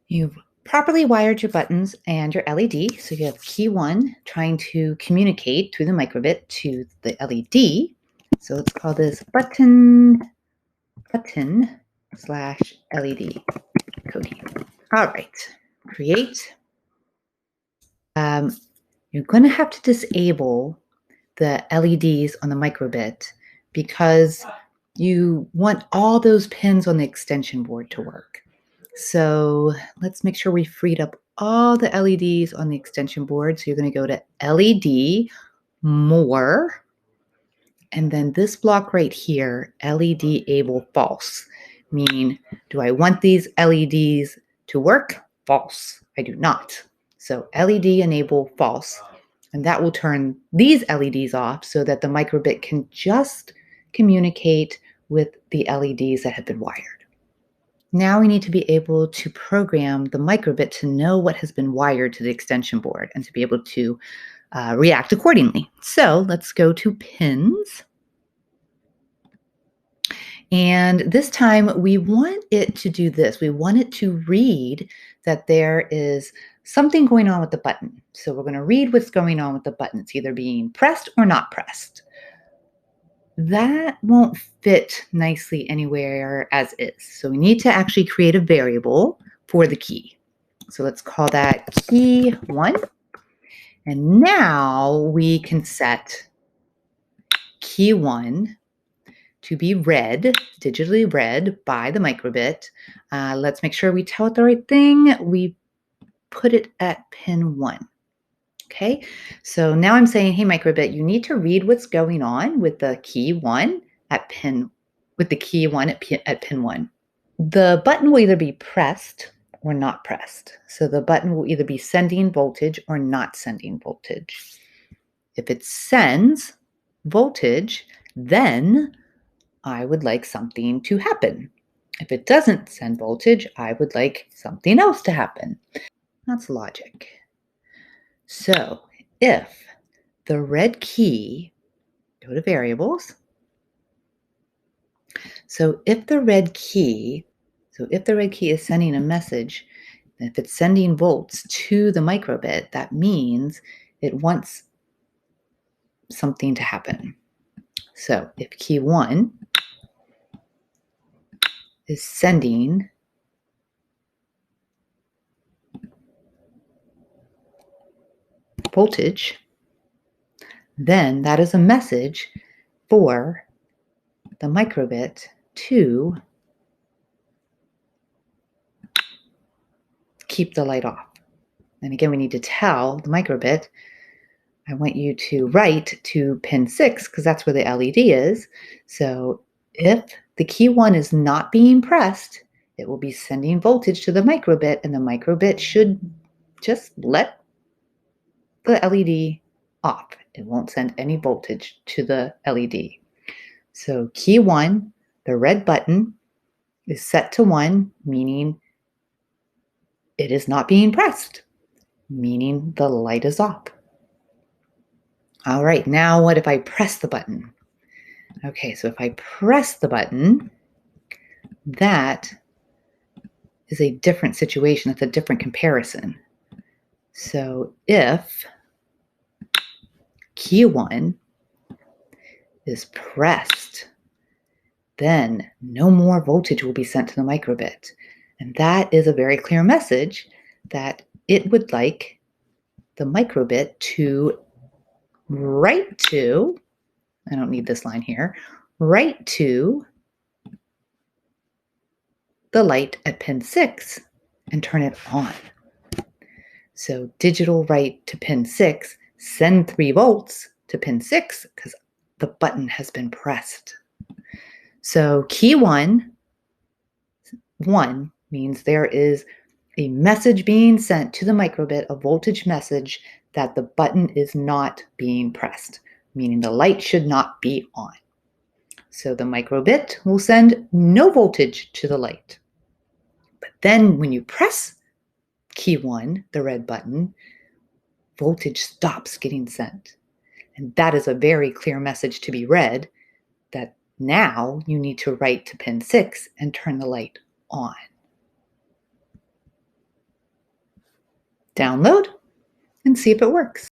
You've properly wired your buttons and your LED. So you have key 1 trying to communicate through the microbit to the LED. So let's call this button slash LED coding. All right, create. You're going to have to disable the LEDs on the microbit because you want all those pins on the extension board to work. So let's make sure we freed up all the LEDs on the extension board. So you're going to go to LED, more, and then this block right here, LED able false, meaning do I want these LEDs to work? False. I do not. So LED enable false, and that will turn these LEDs off so that the microbit can just communicate with the LEDs that have been wired. Now we need to be able to program the microbit to know what has been wired to the extension board and to be able to react accordingly. So let's go to pins. And this time we want it to do this. We want it to read that there is something going on with the button. So we're going to read what's going on with the button. It's either being pressed or not pressed. That won't fit nicely anywhere as is. So we need to actually create a variable for the key. So let's call that key 1. And now we can set key 1 to be read, digitally read by the microbit. Let's make sure we tell it the right thing. We put it at pin 1. Okay, so now I'm saying, hey, microbit, you need to read what's going on with the key 1 at pin, with the key 1 at pin 1. The button will either be pressed or not pressed. So the button will either be sending voltage or not sending voltage. If it sends voltage, then I would like something to happen. If it doesn't send voltage, I would like something else to happen. That's logic. So if the red key, go to variables. So if the red key is sending a message, if it's sending volts to the microbit, that means it wants something to happen. So if key 1 is sending voltage, then that is a message for the microbit to keep the light off. And again, we need to tell the microbit, I want you to write to pin 6 because that's where the LED is. So if the key 1 is not being pressed, it will be sending voltage to the microbit, and the microbit should just let the LED off. It won't send any voltage to the LED. So key 1, the red button, is set to 1, meaning it is not being pressed, meaning the light is off. All right, now what if I press the button? Okay, so if I press the button, that is a different situation. It's a different comparison. So if key 1 is pressed, then no more voltage will be sent to the microbit. And that is a very clear message that it would like the microbit to write to, I don't need this line here, write to the light at pin 6 and turn it on. So digital write to pin 6, send 3 volts to pin 6 because the button has been pressed. So key 1 means there is a message being sent to the microbit, a voltage message that the button is not being pressed, meaning the light should not be on. So the microbit will send no voltage to the light. But then when you press key 1, the red button, voltage stops getting sent. And that is a very clear message to be read that now you need to write to pin 6 and turn the light on. Download and see if it works.